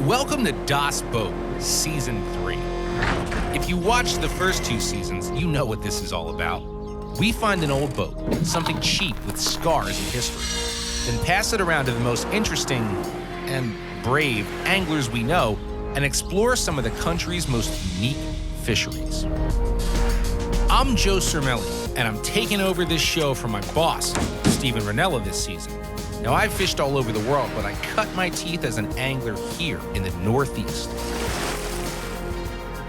Welcome to Das Boat, Season 3. If you watched the first 2 seasons, you know what this is all about. We find an old boat, something cheap with scars in history, then pass it around to the most interesting and brave anglers we know and explore some of the country's most unique fisheries. I'm Joe Cermelli, and I'm taking over this show from my boss, Stephen Ranella, this season. Now, I've fished all over the world, but I cut my teeth as an angler here in the Northeast.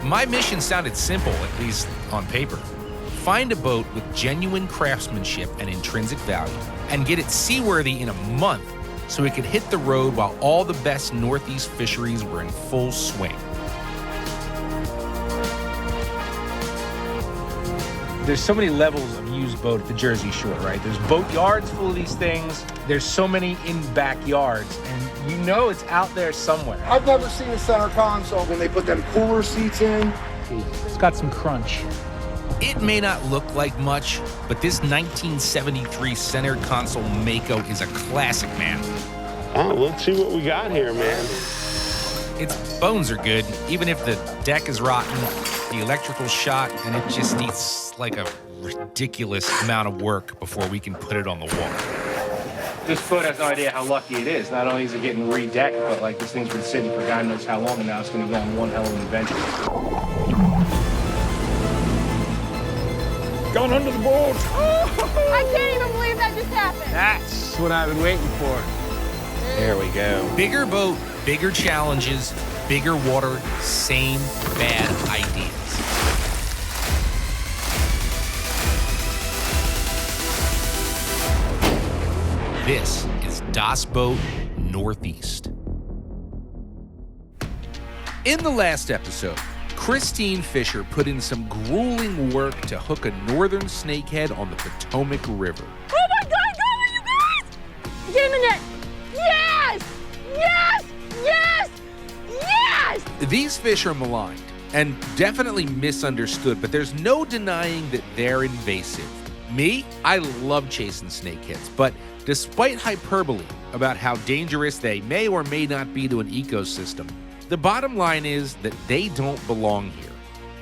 My mission sounded simple, at least on paper. Find a boat with genuine craftsmanship and intrinsic value, and get it seaworthy in a month so it could hit the road while all the best Northeast fisheries were in full swing. There's so many levels of used boat at the Jersey Shore, right? There's boat yards full of these things. There's so many in backyards, and you know it's out there somewhere. I've never seen a center console when they put them cooler seats in. It's got some crunch. It may not look like much, but this 1973 center console Mako is a classic, man. Oh, let's see what we got here, man. Its bones are good, even if the deck is rotten, the electrical's shot, and it just needs like a ridiculous amount of work before we can put it on the water. This boat has no idea how lucky it is. Not only is it getting redecked, but like this thing's been sitting for God knows how long, and now it's going to go on one hell of an adventure. Going under the board. I can't even believe that just happened. That's what I've been waiting for. There we go. Bigger boat, bigger challenges, bigger water, same bad ideas. This is Das Boat Northeast. In the last episode, Christine Fisher put in some grueling work to hook a northern snakehead on the Potomac River. Oh my God, go on, you guys! Get in the net! Yes! Yes! Yes! Yes! These fish are maligned and definitely misunderstood, but there's no denying that they're invasive. Me, I love chasing snakeheads, but despite hyperbole about how dangerous they may or may not be to an ecosystem, the bottom line is that they don't belong here.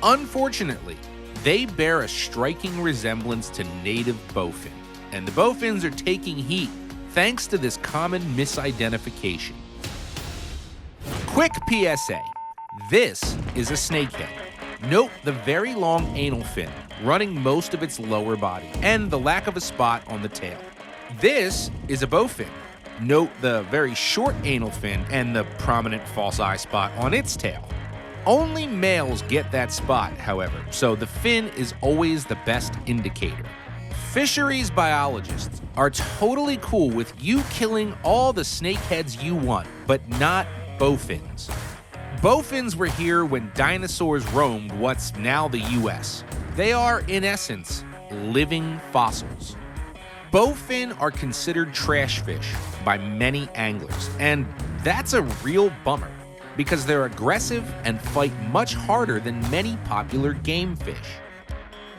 Unfortunately, they bear a striking resemblance to native bowfin, and the bowfins are taking heat thanks to this common misidentification. Quick PSA, this is a snakehead. Note the very long anal fin, running most of its lower body, and the lack of a spot on the tail. This is a bowfin. Note the very short anal fin and the prominent false eye spot on its tail. Only males get that spot, however, so the fin is always the best indicator. Fisheries biologists are totally cool with you killing all the snakeheads you want, but not bowfins. Bowfins were here when dinosaurs roamed what's now the US. They are, in essence, living fossils. Bowfin are considered trash fish by many anglers, and that's a real bummer because they're aggressive and fight much harder than many popular game fish.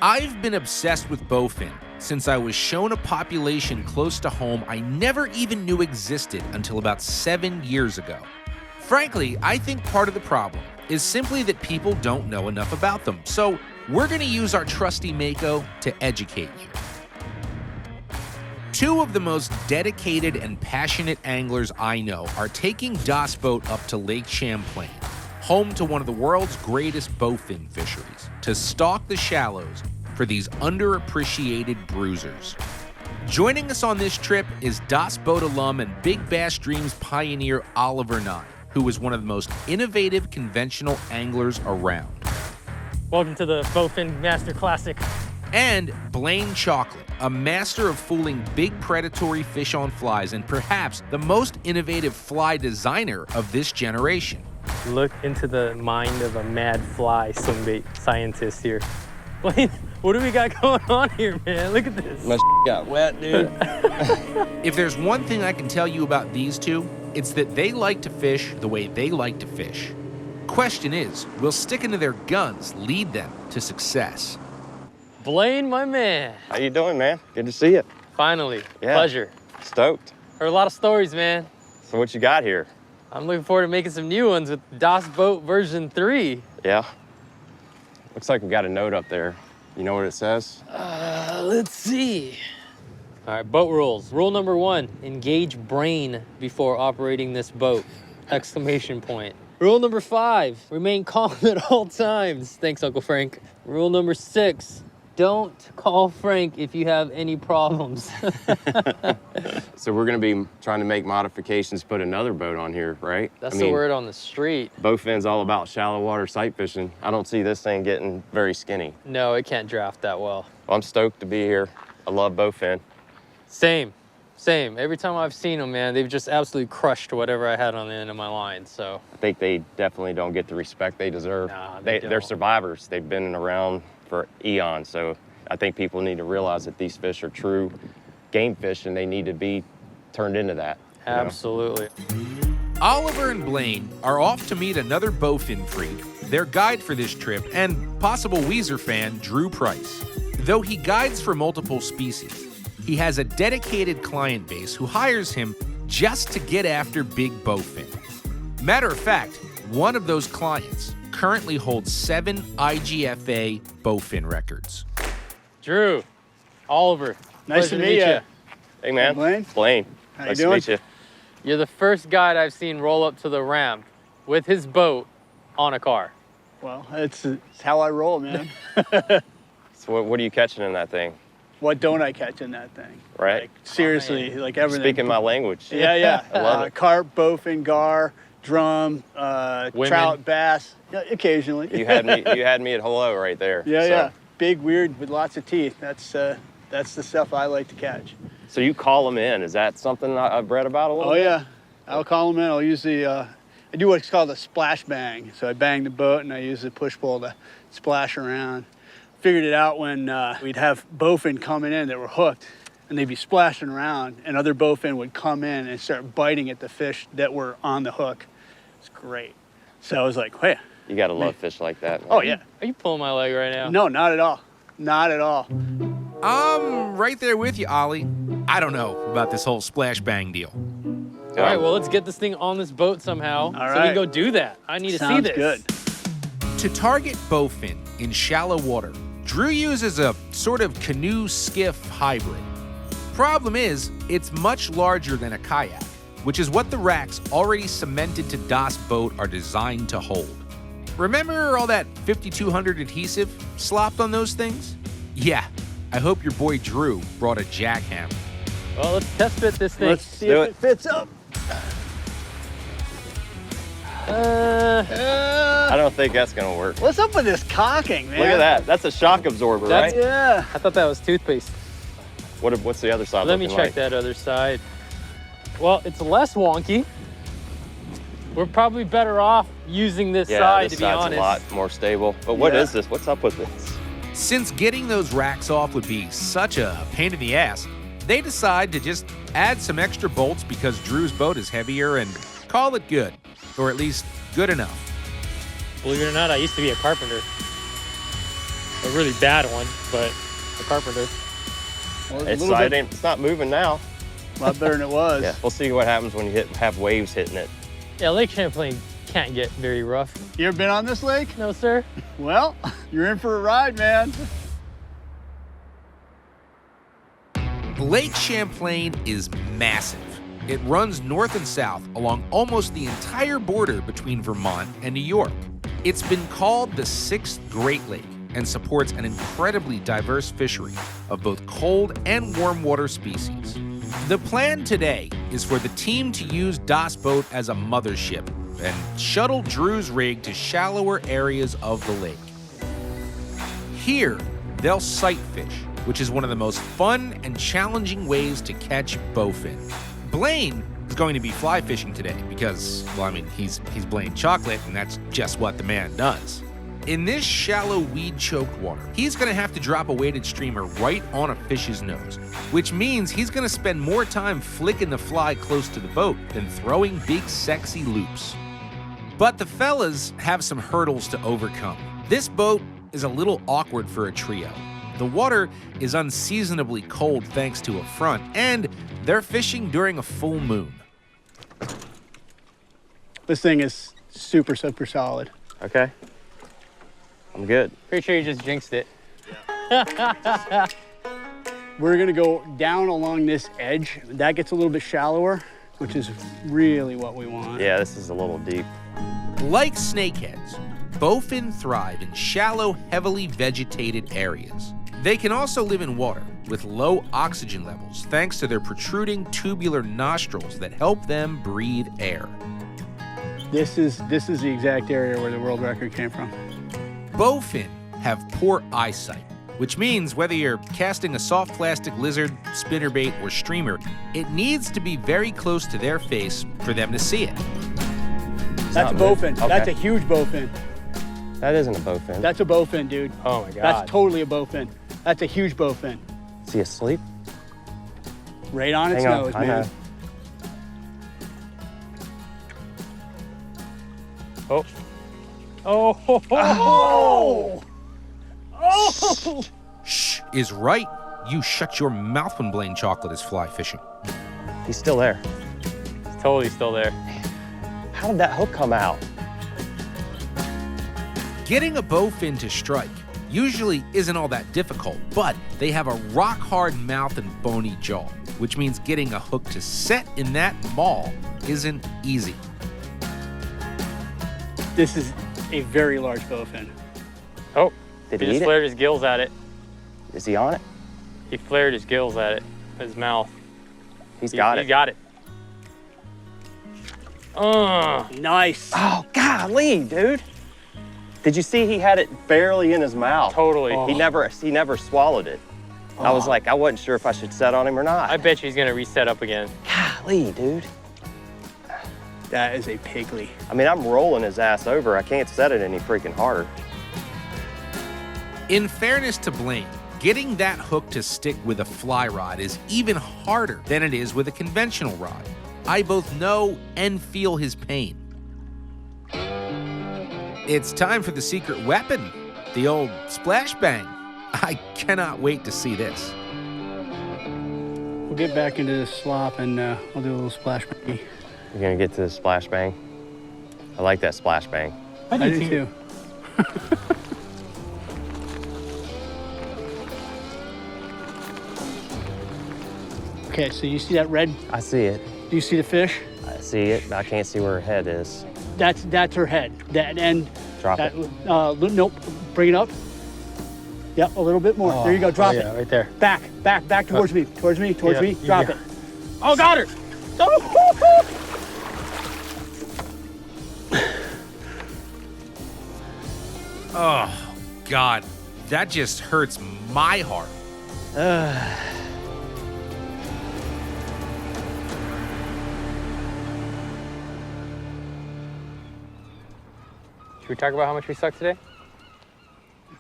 I've been obsessed with bowfin since I was shown a population close to home I never even knew existed until about 7 years ago. Frankly, I think part of the problem is simply that people don't know enough about them, so we're going to use our trusty Mako to educate you. Two of the most dedicated and passionate anglers I know are taking Das Boat up to Lake Champlain, home to one of the world's greatest bowfin fisheries, to stalk the shallows for these underappreciated bruisers. Joining us on this trip is Das Boat alum and Big Bass Dreams pioneer Oliver Ngy, who was one of the most innovative conventional anglers around. Welcome to the Bowfin Master Classic. And Blane Chocklett, a master of fooling big predatory fish on flies and perhaps the most innovative fly designer of this generation. Look into the mind of a mad fly swimbait scientist here. Blane, what do we got going on here, man? Look at this. My got wet, dude. If there's one thing I can tell you about these two, it's that they like to fish the way they like to fish. Question is, will sticking to their guns lead them to success? Blane, my man. How you doing, man? Good to see you. Finally, Yeah. pleasure. Stoked. Heard a lot of stories, man. So what you got here? I'm looking forward to making some new ones with Das Boat version 3. Yeah. Looks like we got a note up there. You know what it says? Let's see. All right, boat rules. Rule number 1, engage brain before operating this boat. Exclamation point. Rule number 5, remain calm at all times. Thanks, Uncle Frank. Rule number 6, don't call Frank if you have any problems. So we're gonna be trying to make modifications, put another boat on here, right? That's the word on the street. Bowfin's all about shallow water sight fishing. I don't see this thing getting very skinny. No, it can't draft that well. Well, I'm stoked to be here. I love Bowfin. Same. Every time I've seen them, man, they've just absolutely crushed whatever I had on the end of my line, so. I think they definitely don't get the respect they deserve. Nah, they're don't. survivors. They've been around for eons, so I think people need to realize that these fish are true game fish and they need to be turned into that. you know? Absolutely. Oliver and Blane are off to meet another Bowfin freak, their guide for this trip, and possible Weezer fan, Drew Price. Though he guides for multiple species, he has a dedicated client base who hires him just to get after big bowfin. Matter of fact, one of those clients currently holds 7 IGFA bowfin records. Drew, Oliver, Nice to pleasure meet you. Hey, man. Blaine? Blaine. How you Nice doing? to meet you. You're the first guide I've seen roll up to the ramp with his boat on a car. Well, it's how I roll, man. So what are you catching in that thing? What don't I catch in that thing? Right? Like, seriously, man. like everything. Speaking my language. Yeah. I love it. Carp, bowfin, gar, drum, Women. trout, bass. Yeah, occasionally. You had me at hello right there. Yeah, so. yeah. Big, weird, with lots of teeth. That's the stuff I like to catch. So you call them in. Is that something I've read about a little Oh bit? yeah, I'll call them in. I'll use I do what's called a splash bang. So I bang the boat and I use the push pole to splash around. Figured it out when we'd have bowfin coming in that were hooked, and they'd be splashing around, and other bowfin would come in and start biting at the fish that were on the hook. It's great. So I was like, hey. You gotta love fish like that, man. Oh yeah. Are you pulling my leg right now? No, not at all. Not at all. I'm right there with you, Ollie. I don't know about this whole splash bang deal. All right, well, let's get this thing on this boat somehow so we right. can go do that. I need to see Sounds this. good. To target bowfin in shallow water, Drew uses a sort of canoe-skiff hybrid. Problem is, it's much larger than a kayak, which is what the racks already cemented to Das boat are designed to hold. Remember all that 5200 adhesive slopped on those things? Yeah, I hope your boy Drew brought a jackhammer. Well, let's test fit this thing. Let's see do if it. it fits up. I don't think that's gonna work. What's up with this cocking, man? Look at that. That's a shock absorber, That's- right? Yeah. I thought that was toothpaste. What's the other side Let me looking check like? that other side. Well, it's less wonky. We're probably better off using this Yeah, side, this to be side's honest. a lot more stable. But what Yeah. is this? What's up with this? Since getting those racks off would be such a pain in the ass, they decide to just add some extra bolts because Drew's boat is heavier and call it good, or at least good enough. Believe it or not, I used to be a carpenter. A really bad one, but a carpenter. Well, It's a little bit, it's not moving now. a lot better than it was. Yeah, we'll see what happens when you have waves hitting it. Yeah, Lake Champlain can't get very rough. You ever been on this lake? No, sir. Well, you're in for a ride, man. Lake Champlain is massive. It runs north and south along almost the entire border between Vermont and New York. It's been called the 6th Great Lake and supports an incredibly diverse fishery of both cold and warm water species. The plan today is for the team to use Das boat as a mothership and shuttle Drew's rig to shallower areas of the lake. Here, they'll sight fish, which is one of the most fun and challenging ways to catch bowfin. Blane is going to be fly fishing today because, well, I mean, he's Blane Chocklett, and that's just what the man does. In this shallow weed-choked water, he's going to have to drop a weighted streamer right on a fish's nose, which means he's going to spend more time flicking the fly close to the boat than throwing big, sexy loops. But the fellas have some hurdles to overcome. This boat is a little awkward for a trio. The water is unseasonably cold thanks to a front, and they're fishing during a full moon. This thing is super, super solid. Okay. I'm good. Pretty sure you just jinxed it. We're gonna go down along this edge. That gets a little bit shallower, which is really what we want. Yeah, this is a little deep. Like snakeheads, bowfin thrive in shallow, heavily vegetated areas. They can also live in water with low oxygen levels thanks to their protruding tubular nostrils that help them breathe air. This is the exact area where the world record came from. Bowfin have poor eyesight, which means whether you're casting a soft plastic lizard, spinnerbait, or streamer, it needs to be very close to their face for them to see it. That's a bowfin. Okay. That's a huge bowfin. That isn't a bowfin. That's a bowfin, dude. Oh my God. That's totally a bowfin. That's a huge bowfin. Is he asleep? Right on its Hang on, nose, I man. know. Oh. Oh. Oh! Oh! Shh is right. You shut your mouth when Blane Chocklett is fly fishing. He's still there. It's totally still there. How did that hook come out? Getting a bowfin to strike usually isn't all that difficult, but they have a rock-hard mouth and bony jaw, which means getting a hook to set in that maw isn't easy. This is a very large bowfin. Oh, Did he he just eat it? flared his gills at it. Is he on it? He flared his gills at it, his mouth. He's got He it. got it. Nice. Oh, golly, dude. Did you see he had it barely in his mouth? Totally. He never swallowed it. I was like, I wasn't sure if I should set on him or not. I bet you he's gonna reset up again. Golly, dude. That is a pigly. I mean, I'm rolling his ass over. I can't set it any freaking harder. In fairness to Blane, getting that hook to stick with a fly rod is even harder than it is with a conventional rod. I both know and feel his pain. It's time for the secret weapon, the old splash bang. I cannot wait to see this. We'll get back into this slop and we'll do a little splash bang. You're gonna get to the splash bang. I like that splash bang. I do too. Okay, so you see that red? I see it. Do you see the fish? I see it, but I can't see where her head is. That's her head. That end. Drop that, it. Nope. Bring it up. Yep, a little bit more. There you go. Drop it. Right there. Back towards me. Towards me. Drop it. Oh, got her. Oh, God, that just hurts my heart. Should we talk about how much we suck today?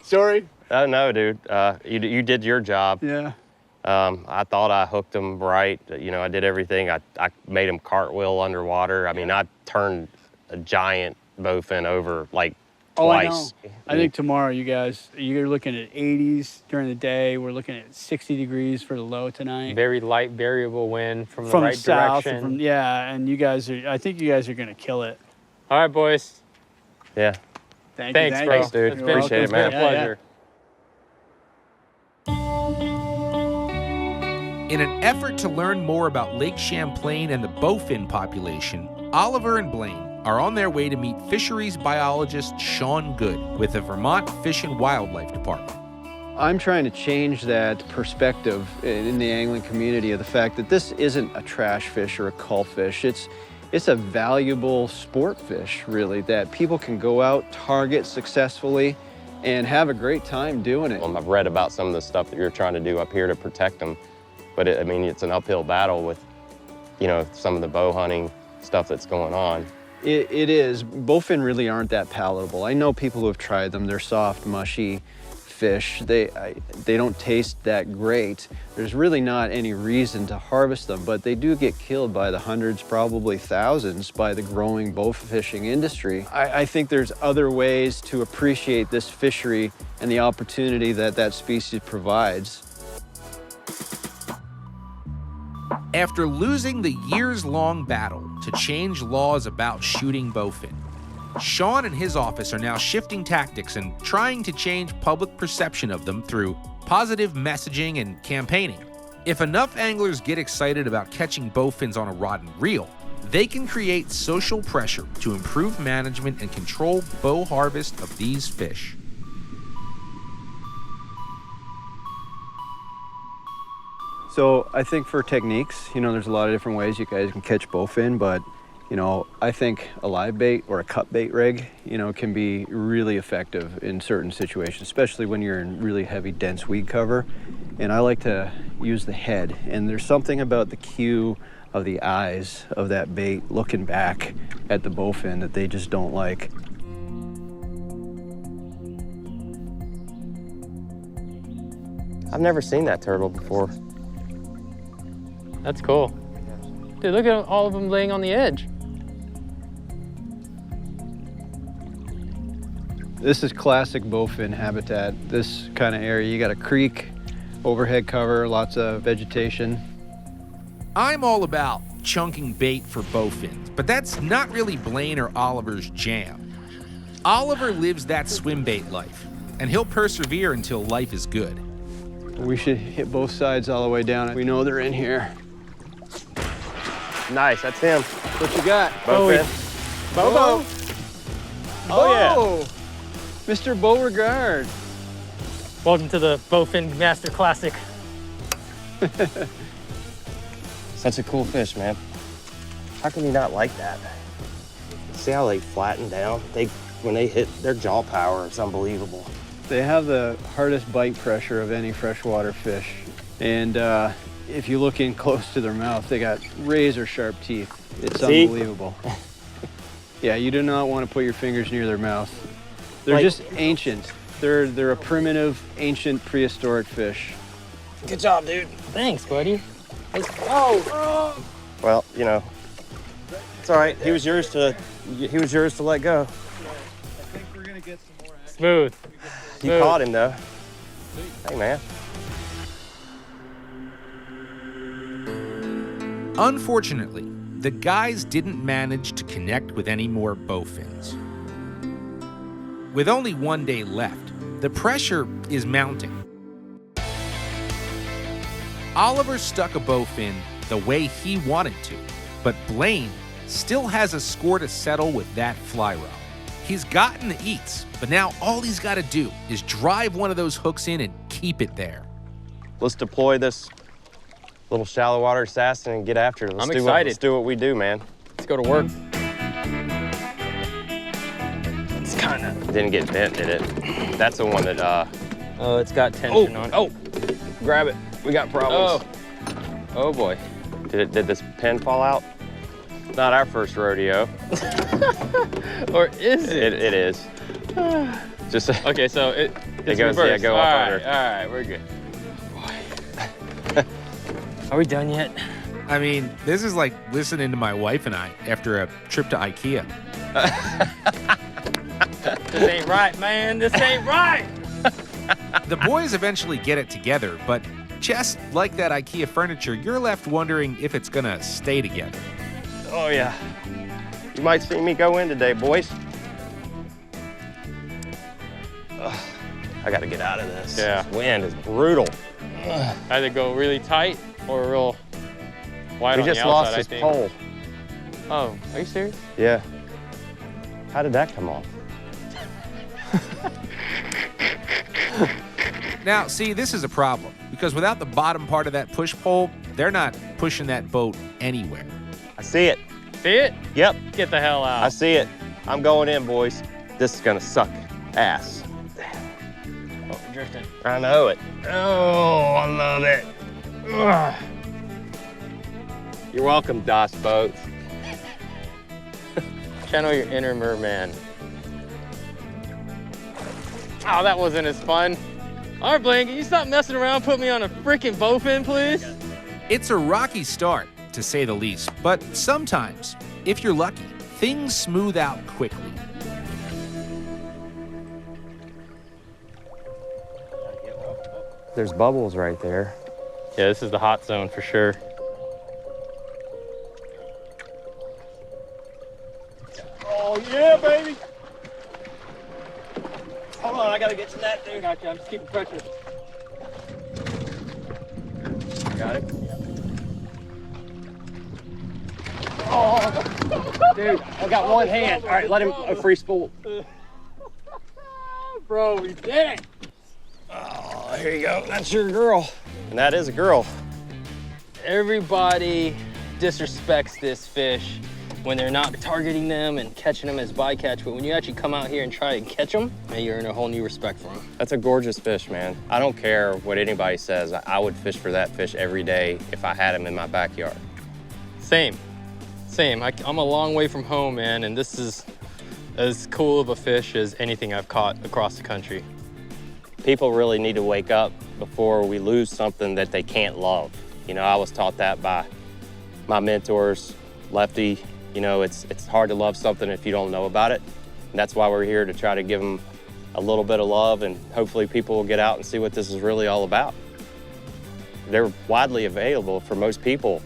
Sorry. Oh, no, dude. You did your job. Yeah. I thought I hooked him right. You know, I did everything. I made him cartwheel underwater. I mean, I turned a giant bowfin over like twice. I know. I think tomorrow you're looking at 80s during the day. We're looking at 60 degrees for the low tonight. Very light variable wind from the From right the south. direction. And I think you guys are going to kill it. All right, boys. Yeah. Thanks, Thanks, bro. Thanks, dude. It's Appreciate it, been man. a pleasure. In an effort to learn more about Lake Champlain and the bowfin population, Oliver and Blane are on their way to meet fisheries biologist Sean Good with the Vermont Fish and Wildlife Department. I'm trying to change that perspective in the angling community of the fact that this isn't a trash fish or a cull fish. It's a valuable sport fish, really, that people can go out, target successfully, and have a great time doing it. I've read about some of the stuff that you're trying to do up here to protect them, but I mean, it's an uphill battle with, you know, some of the bow hunting stuff that's going on. It is. Bowfin really aren't that palatable. I know people who have tried them. They're soft, mushy fish. They don't taste that great. There's really not any reason to harvest them, but they do get killed by the hundreds, probably thousands, by the growing bow fishing industry. I think there's other ways to appreciate this fishery and the opportunity that that species provides. After losing the years-long battle to change laws about shooting bowfin, Sean and his office are now shifting tactics and trying to change public perception of them through positive messaging and campaigning. If enough anglers get excited about catching bowfins on a rod and reel, they can create social pressure to improve management and control bow harvest of these fish. So I think for techniques, there's a lot of different ways you guys can catch bowfin, but I think a live bait or a cut bait rig, can be really effective in certain situations, especially when you're in really heavy, dense weed cover. And I like to use the head. And there's something about the cue of the eyes of that bait looking back at the bowfin that they just don't like. I've never seen that turtle before. That's cool. Dude, look at all of them laying on the edge. This is classic bowfin habitat. This kind of area, you got a creek, overhead cover, lots of vegetation. I'm all about chunking bait for bowfins, but that's not really Blane or Oliver's jam. Oliver lives that swim bait life, and he'll persevere until life is good. We should hit both sides all the way down. We know they're in here. Nice, that's him. What you got? Bowfin. Bobo. Oh, yeah. Mr. Beauregard. Welcome to the Bowfin Master Classic. Such a cool fish, man. How can you not like that? See how they flatten down? When they hit, their jaw power is unbelievable. They have the hardest bite pressure of any freshwater fish. And if you look in close to their mouth, they got razor sharp teeth. It's unbelievable. Yeah, you do not want to put your fingers near their mouth. They're just ancient. They're a primitive, ancient, prehistoric fish. Good job, dude. Thanks, buddy. Oh. Well, it's all right. He was yours to let go. I think we're gonna get some more action. Smooth. You caught him though. Hey, man. Unfortunately, the guys didn't manage to connect with any more bowfins. With only one day left, the pressure is mounting. Oliver stuck a bowfin the way he wanted to, but Blane still has a score to settle with that fly rod. He's gotten the eats, but now all he's got to do is drive one of those hooks in and keep it there. Let's deploy this little shallow water assassin and get after it. I'm excited. Let's do what we do, man. Let's go to work. It's kind of... Didn't get bent, did it? That's the one that, Oh, it's got tension on it. Oh, grab it. We got problems. Oh boy. Did this pin fall out? Not our first rodeo. Or is it? It is. Just Okay, so it's goes, reversed. yeah, go up under. All right, we're good. Are we done yet? I mean, this is like listening to my wife and I after a trip to IKEA. This ain't right, man. This ain't right. The boys eventually get it together, but just like that IKEA furniture, you're left wondering if it's gonna stay together. Oh, yeah. You might see me go in today, boys. Ugh, I gotta get out of this. Yeah. This wind is brutal. Either go really tight or real wide We on just the outside, lost I this think. pole. Oh, are you serious? Yeah. How did that come off? Now, see, this is a problem, because without the bottom part of that push pole, they're not pushing that boat anywhere. I see it. See it? Yep, Get the hell out. I see it. I'm going in, boys. This is gonna suck ass. Oh, drifting. I know it. Oh, I love it. Ugh. You're welcome, DOS boats. Channel your inner merman. Oh, that wasn't as fun. All right, Blane, can you stop messing around, put me on a freaking bowfin, please? It's a rocky start, to say the least, but sometimes, if you're lucky, things smooth out quickly. There's bubbles right there. Yeah, this is the hot zone for sure. Oh, yeah, baby. Hold on, I gotta get to that, dude. Gotcha, I'm just keeping pressure. Got it? Oh, Dude, I got one hand. All right, let him a free spool. bro, we did it. Oh, here you go. That's your girl. And that is a girl. Everybody disrespects this fish when they're not targeting them and catching them as bycatch, but when you actually come out here and try and catch them, man, you're in a whole new respect for them. That's a gorgeous fish, man. I don't care what anybody says. I would fish for that fish every day if I had him in my backyard. Same. I'm a long way from home, man, and this is as cool of a fish as anything I've caught across the country. People really need to wake up before we lose something that they can't love. You know, I was taught that by my mentors, Lefty. You know, it's hard to love something if you don't know about it. And that's why we're here, to try to give them a little bit of love, and hopefully people will get out and see what this is really all about. They're widely available for most people.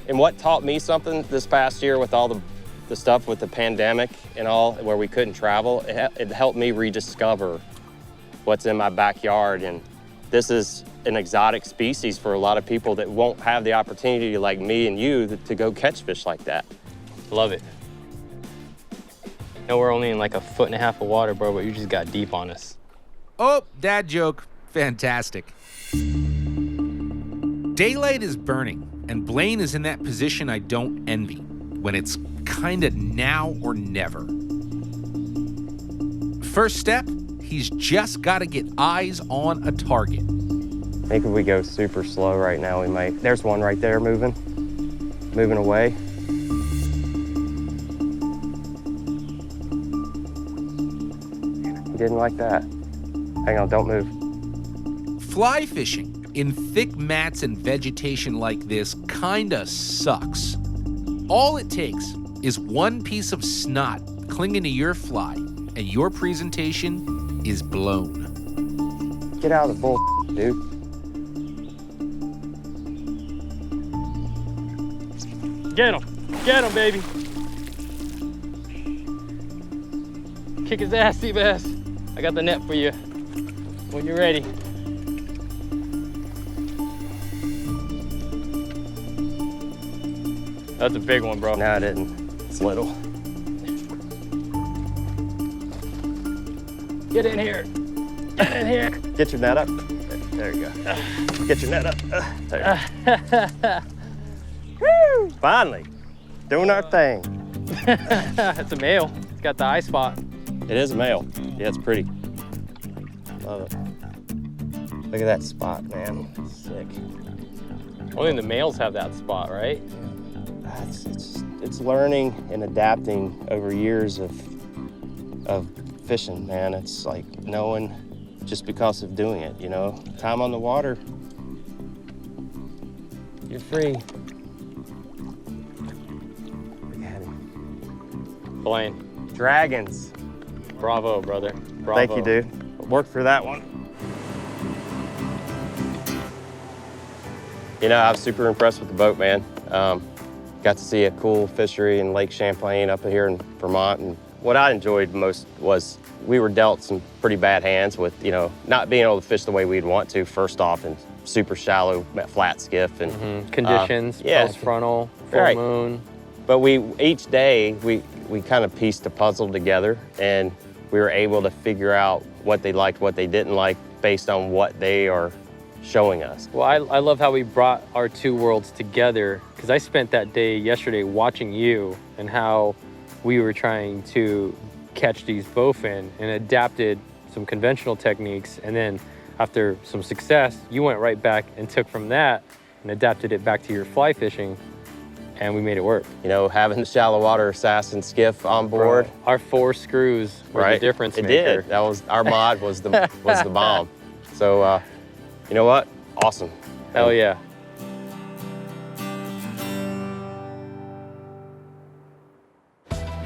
And what taught me something this past year with all the stuff with the pandemic and all, where we couldn't travel, it helped me rediscover what's in my backyard. And this is an exotic species for a lot of people that won't have the opportunity, like me and you, to go catch fish like that. Love it. No, we're only in like 1.5 foot of water, bro, but you just got deep on us. Oh, dad joke. Fantastic. Daylight is burning, and Blane is in that position I don't envy, when it's kinda now or never. First step, he's just gotta get eyes on a target. I think if we go super slow right now, we might. There's one right there moving away. He didn't like that. Hang on, don't move. Fly fishing in thick mats and vegetation like this kinda sucks. All it takes is one piece of snot clinging to your fly, and your presentation is blown. Get out of the bull, dude. Get him, baby. Kick his ass, sea bass. I got the net for you when you're ready. That's a big one, bro. No, I didn't. It's little. Get in here. Get in here. Get your net up. There you go. Get your net up. There you go. Woo! Finally, doing our thing. It's a male. It's got the eye spot. It is a male. Yeah, it's pretty. Love it. Look at that spot, man. Sick. Only the males have that spot, right? It's learning and adapting over years of fishing, man. It's like knowing just because of doing it, you know? Time on the water, you're free. Look at him. Blane. Dragons. Bravo, brother. Bravo. Thank you, dude. Worked for that one. You know, I was super impressed with the boat, man. Got to see a cool fishery in Lake Champlain up here in Vermont. And what I enjoyed most was we were dealt some pretty bad hands with, you know, not being able to fish the way we'd want to, first off, and super shallow, flat skiff. And conditions, post-frontal, full right. moon. But each day, we kind of pieced a puzzle together, and we were able to figure out what they liked, what they didn't like, based on what they are showing us. Well, I love how we brought our two worlds together, because I spent that day yesterday watching you and how we were trying to catch these bowfin and adapted some conventional techniques. And then after some success, you went right back and took from that and adapted it back to your fly fishing, and we made it work. You know, having the shallow water assassin skiff on board. Bro, our 4 screws were the difference maker. It did. That was our mod was the bomb. So you know what? Awesome. Hell yeah.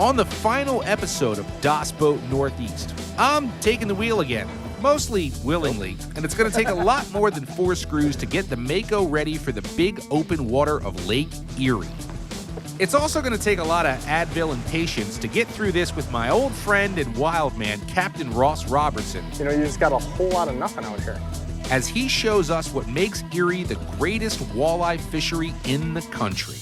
On the final episode of Das Boat Northeast, I'm taking the wheel again, mostly willingly, and it's going to take a lot more than 4 screws to get the Mako ready for the big open water of Lake Erie. It's also going to take a lot of Advil and patience to get through this with my old friend and wild man, Captain Ross Robertson. You know, you just got a whole lot of nothing out here. As he shows us what makes Erie the greatest walleye fishery in the country.